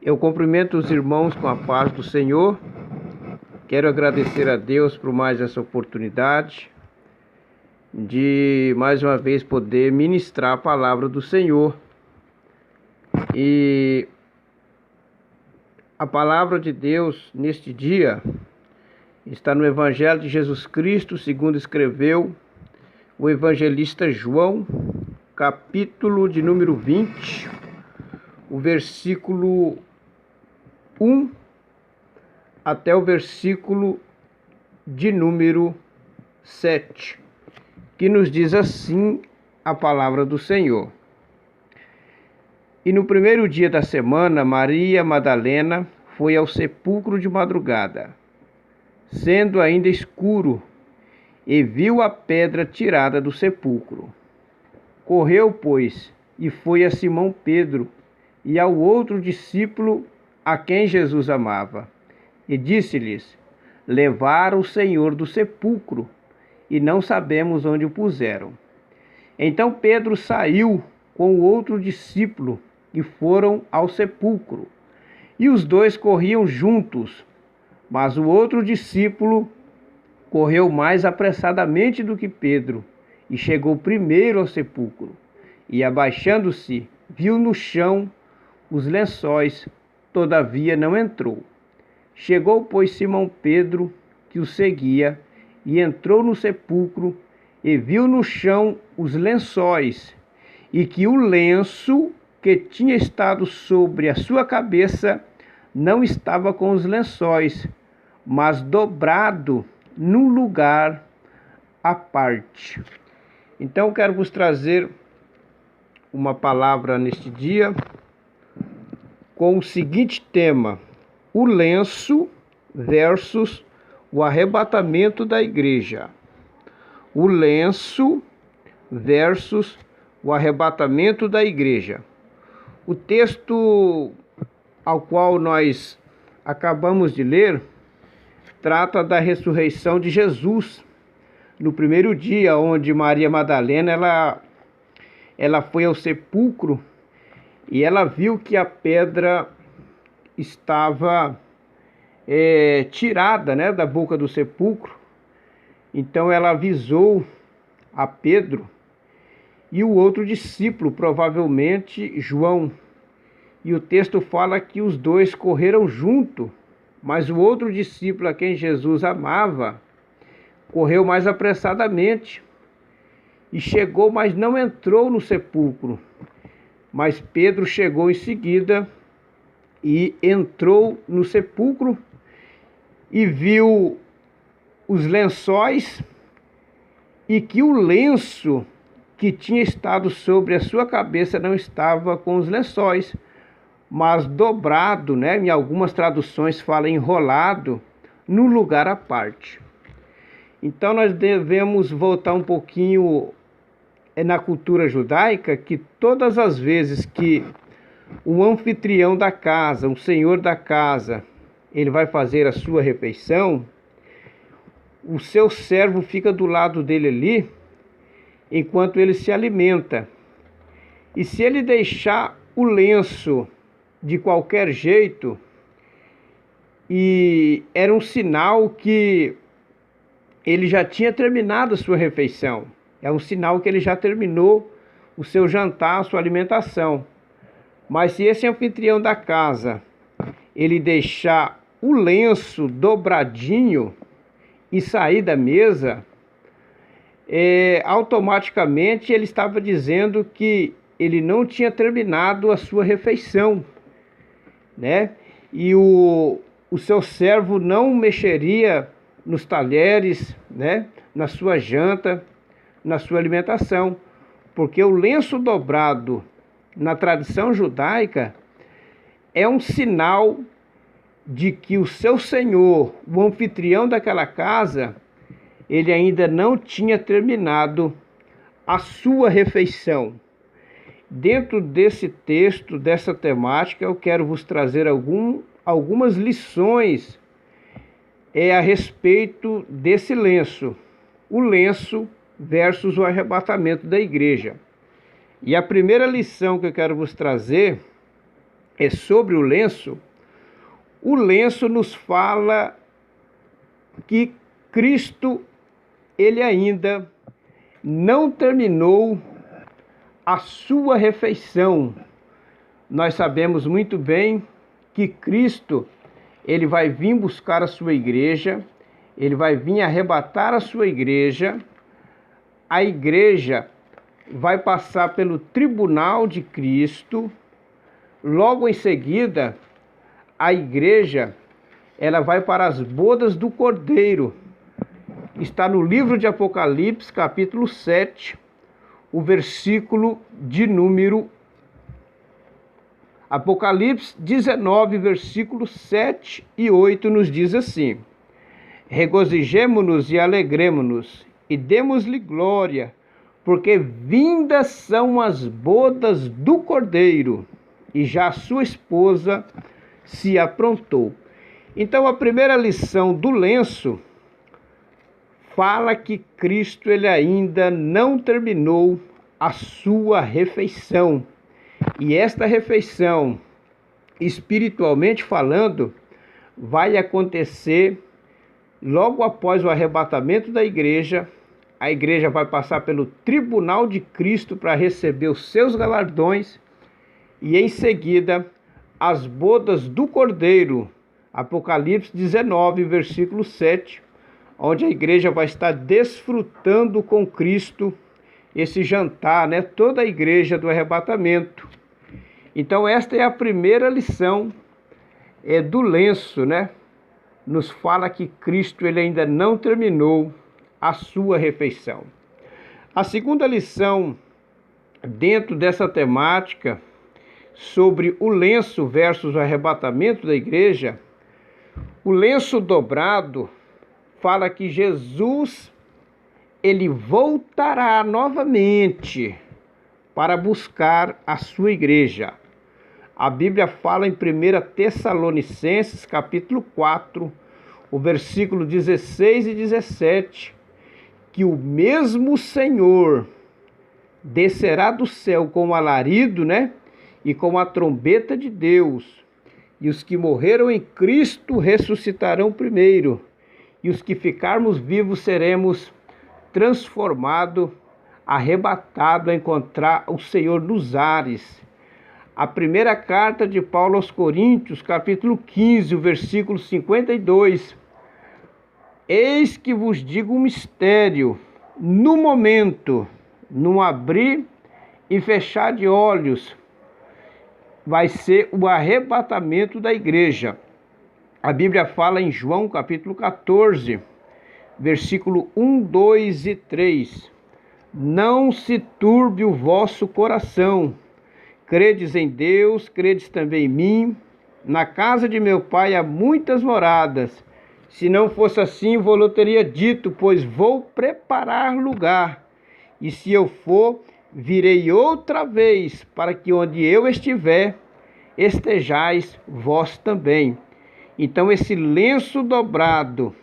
Eu cumprimento os irmãos com a paz do Senhor. Quero agradecer a Deus por mais essa oportunidade de mais uma vez poder ministrar a palavra do Senhor. E a palavra de Deus neste dia está no Evangelho de Jesus Cristo, segundo escreveu o evangelista João, capítulo de número 20, o versículo 1 até o versículo de número 7, que nos diz assim a palavra do Senhor. E no primeiro dia da semana, Maria Madalena foi ao sepulcro de madrugada, sendo ainda escuro, e viu a pedra tirada do sepulcro. Correu, pois, e foi a Simão Pedro e ao outro discípulo a quem Jesus amava, e disse-lhes: levaram o Senhor do sepulcro, e não sabemos onde o puseram. Então Pedro saiu com o outro discípulo e foram ao sepulcro. E os dois corriam juntos, mas o outro discípulo correu mais apressadamente do que Pedro, e chegou primeiro ao sepulcro. E abaixando-se, viu no chão os lençóis, todavia não entrou. Chegou, pois, Simão Pedro, que o seguia, e entrou no sepulcro, e viu no chão os lençóis, e que o lenço que tinha estado sobre a sua cabeça não estava com os lençóis, mas dobrado num lugar à parte. Então quero vos trazer uma palavra neste dia com o seguinte tema: o lenço versus o arrebatamento da igreja. O lenço versus o arrebatamento da igreja. O texto ao qual nós acabamos de ler trata da ressurreição de Jesus, no primeiro dia, onde Maria Madalena ela foi ao sepulcro e ela viu que a pedra estava tirada, da boca do sepulcro. Então ela avisou a Pedro e o outro discípulo, provavelmente João. E o texto fala que os dois correram junto, mas o outro discípulo a quem Jesus amava correu mais apressadamente e chegou, mas não entrou no sepulcro. Mas Pedro chegou em seguida e entrou no sepulcro e viu os lençóis, e que o lenço que tinha estado sobre a sua cabeça não estava com os lençóis, mas dobrado, em algumas traduções fala enrolado, no lugar à parte. Então nós devemos voltar um pouquinho na cultura judaica, que todas as vezes que o anfitrião da casa, o senhor da casa, ele vai fazer a sua refeição, o seu servo fica do lado dele ali, enquanto ele se alimenta. E se ele deixar o lenço de qualquer jeito, e era um sinal que ele já tinha terminado a sua refeição. É um sinal que ele já terminou o seu jantar, a sua alimentação. Mas se esse anfitrião da casa, ele deixar o lenço dobradinho e sair da mesa, automaticamente ele estava dizendo que ele não tinha terminado a sua refeição, E o seu servo não mexeria nos talheres, na sua janta, na sua alimentação, porque o lenço dobrado na tradição judaica é um sinal de que o seu senhor, o anfitrião daquela casa, ele ainda não tinha terminado a sua refeição. Dentro desse texto, dessa temática, eu quero vos trazer algumas lições a respeito desse lenço, o lenço versus o arrebatamento da igreja. E a primeira lição que eu quero vos trazer é sobre o lenço nos fala que Cristo, ele ainda não terminou a sua refeição. Nós sabemos muito bem que Cristo, ele vai vir buscar a sua igreja, ele vai vir arrebatar a sua igreja, a igreja vai passar pelo tribunal de Cristo, logo em seguida, a igreja, ela vai para as bodas do Cordeiro. Está no livro de Apocalipse, capítulo 7, o versículo de número Apocalipse 19, versículos 7 e 8 nos diz assim: regozijemo-nos e alegremo-nos e demos-lhe glória, porque vindas são as bodas do Cordeiro, e já a sua esposa se aprontou. Então a primeira lição do lenço fala que Cristo, ele ainda não terminou a sua refeição. E esta refeição, espiritualmente falando, vai acontecer logo após o arrebatamento da igreja. A igreja vai passar pelo tribunal de Cristo para receber os seus galardões, e em seguida as bodas do Cordeiro, Apocalipse 19, versículo 7, onde a igreja vai estar desfrutando com Cristo esse jantar, né? Toda a igreja do arrebatamento. Então esta é a primeira lição do lenço, né? Nos fala que Cristo, ele ainda não terminou a sua refeição. A segunda lição dentro dessa temática sobre o lenço versus o arrebatamento da igreja, o lenço dobrado fala que Jesus, ele voltará novamente para buscar a sua igreja. A Bíblia fala em 1 Tessalonicenses, capítulo 4, o versículo 16 e 17, que o mesmo Senhor descerá do céu com o alarido, né? E com a trombeta de Deus, e os que morreram em Cristo ressuscitarão primeiro, e os que ficarmos vivos seremos transformados, arrebatados a encontrar o Senhor nos ares. A primeira carta de Paulo aos Coríntios, capítulo 15, o versículo 52. Eis que vos digo um mistério, no momento, num abrir e fechar de olhos, vai ser o arrebatamento da igreja. A Bíblia fala em João capítulo 14, versículo 1, 2 e 3. Não se turbe o vosso coração. Credes em Deus, credes também em mim. Na casa de meu pai há muitas moradas. Se não fosse assim, vou-lhe teria dito, pois vou preparar lugar. E se eu for, virei outra vez, para que onde eu estiver, estejais vós também. Então esse lenço dobrado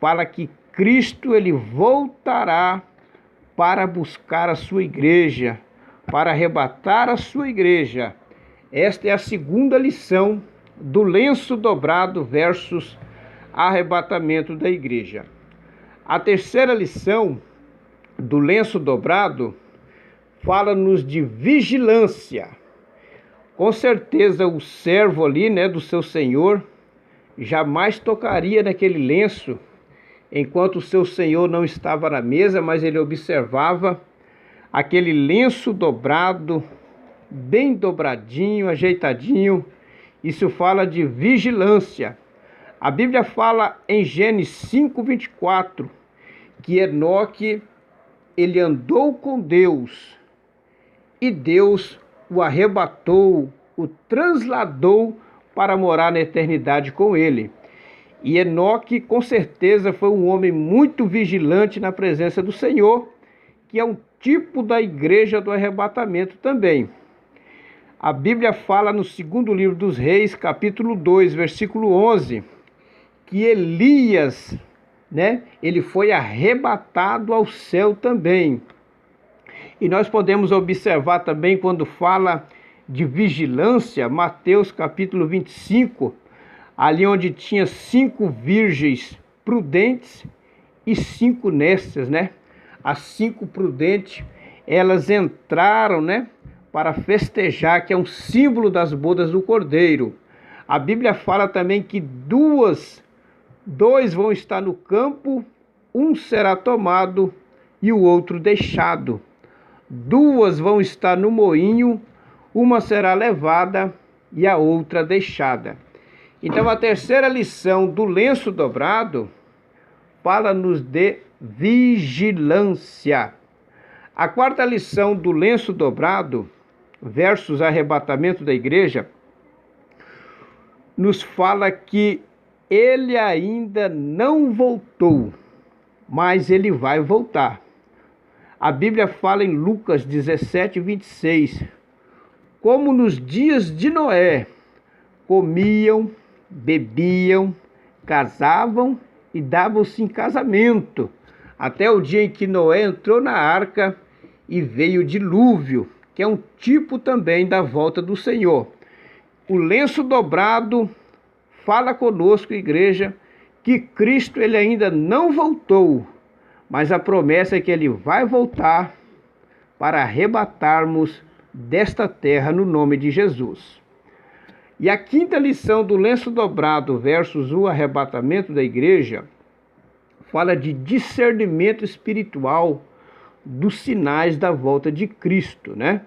fala que Cristo, ele voltará para buscar a sua igreja, para arrebatar a sua igreja. Esta é a segunda lição do lenço dobrado versus arrebatamento da igreja. A terceira lição do lenço dobrado fala-nos de vigilância. Com certeza o servo ali, né, do seu senhor, jamais tocaria naquele lenço enquanto o seu senhor não estava na mesa, mas ele observava aquele lenço dobrado, bem dobradinho, ajeitadinho. Isso fala de vigilância. A Bíblia fala em Gênesis 5:24 que Enoque, ele andou com Deus e Deus o arrebatou, o transladou para morar na eternidade com ele. E Enoque, com certeza, foi um homem muito vigilante na presença do Senhor, que é um tipo da igreja do arrebatamento também. A Bíblia fala no segundo livro dos Reis, capítulo 2, versículo 11, que Elias, né, ele foi arrebatado ao céu também. E nós podemos observar também quando fala de vigilância, Mateus capítulo 25, ali onde tinha 5 virgens prudentes e 5 nécias, né? As 5 prudentes, elas entraram, né, para festejar, que é um símbolo das bodas do Cordeiro. A Bíblia fala também que dois vão estar no campo, um será tomado e o outro deixado. 2 vão estar no moinho, uma será levada e a outra deixada. Então a terceira lição do lenço dobrado fala-nos de vigilância. A quarta lição do lenço dobrado, versus arrebatamento da igreja, nos fala que ele ainda não voltou, mas ele vai voltar. A Bíblia fala em Lucas 17, 26, como nos dias de Noé, comiam, bebiam, casavam e davam-se em casamento, até o dia em que Noé entrou na arca e veio o dilúvio, que é um tipo também da volta do Senhor. O lenço dobrado fala conosco, igreja, que Cristo ele ainda não voltou, mas a promessa é que ele vai voltar para arrebatarmos desta terra no nome de Jesus. E a quinta lição do lenço dobrado versus o arrebatamento da igreja fala de discernimento espiritual dos sinais da volta de Cristo, né?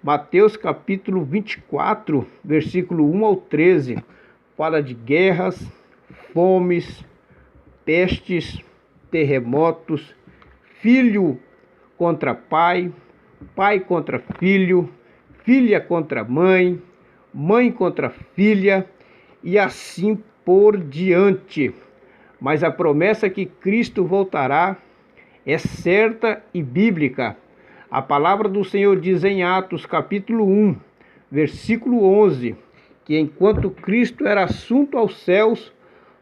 Mateus capítulo 24, versículo 1 ao 13, fala de guerras, fomes, pestes, terremotos, filho contra pai, pai contra filho, filha contra mãe, mãe contra filha, e assim por diante. Mas a promessa que Cristo voltará é certa e bíblica. A palavra do Senhor diz em Atos capítulo 1, versículo 11, que enquanto Cristo era assunto aos céus,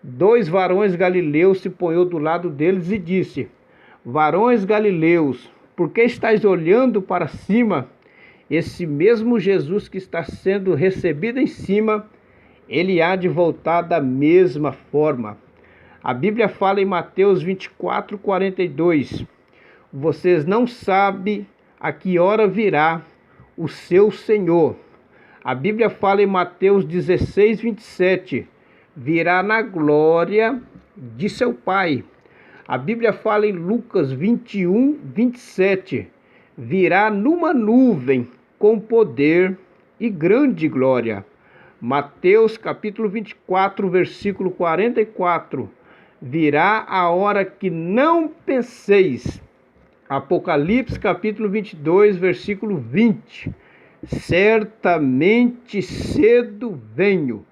2 varões galileus se ponhou do lado deles e disse: varões galileus, por que estáis olhando para cima? Esse mesmo Jesus que está sendo recebido em cima, ele há de voltar da mesma forma. A Bíblia fala em Mateus 24, 42, vocês não sabem a que hora virá o seu Senhor. A Bíblia fala em Mateus 16, 27, virá na glória de seu Pai. A Bíblia fala em Lucas 21, 27, virá numa nuvem com poder e grande glória. Mateus capítulo 24, versículo 44, virá a hora que não penseis. Apocalipse capítulo 22, versículo 20, certamente cedo venho.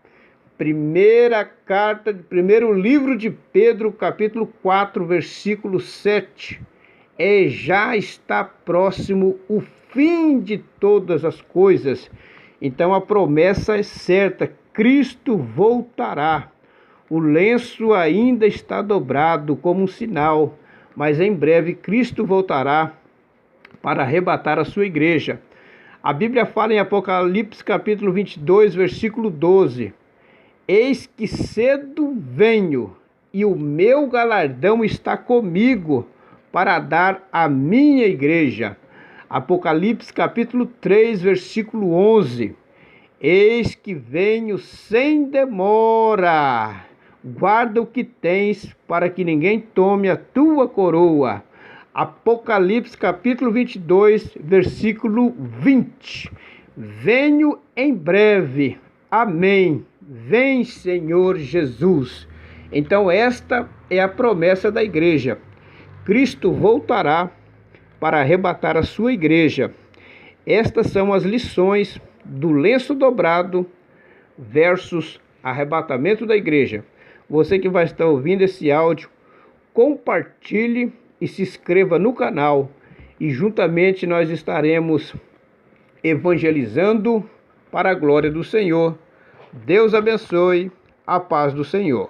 Primeiro livro de Pedro, capítulo 4, versículo 7. Já está próximo o fim de todas as coisas. Então a promessa é certa, Cristo voltará. O lenço ainda está dobrado como um sinal, mas em breve Cristo voltará para arrebatar a sua igreja. A Bíblia fala em Apocalipse capítulo 22, versículo 12. Eis que cedo venho, e o meu galardão está comigo, para dar à minha igreja. Apocalipse capítulo 3, versículo 11. Eis que venho sem demora. Guarda o que tens, para que ninguém tome a tua coroa. Apocalipse capítulo 22, versículo 20. Venho em breve. Amém. Vem, Senhor Jesus. Então esta é a promessa da igreja. Cristo voltará para arrebatar a sua igreja. Estas são as lições do lenço dobrado versus arrebatamento da igreja. Você que vai estar ouvindo esse áudio, compartilhe e se inscreva no canal. E juntamente nós estaremos evangelizando para a glória do Senhor. Deus abençoe, a paz do Senhor.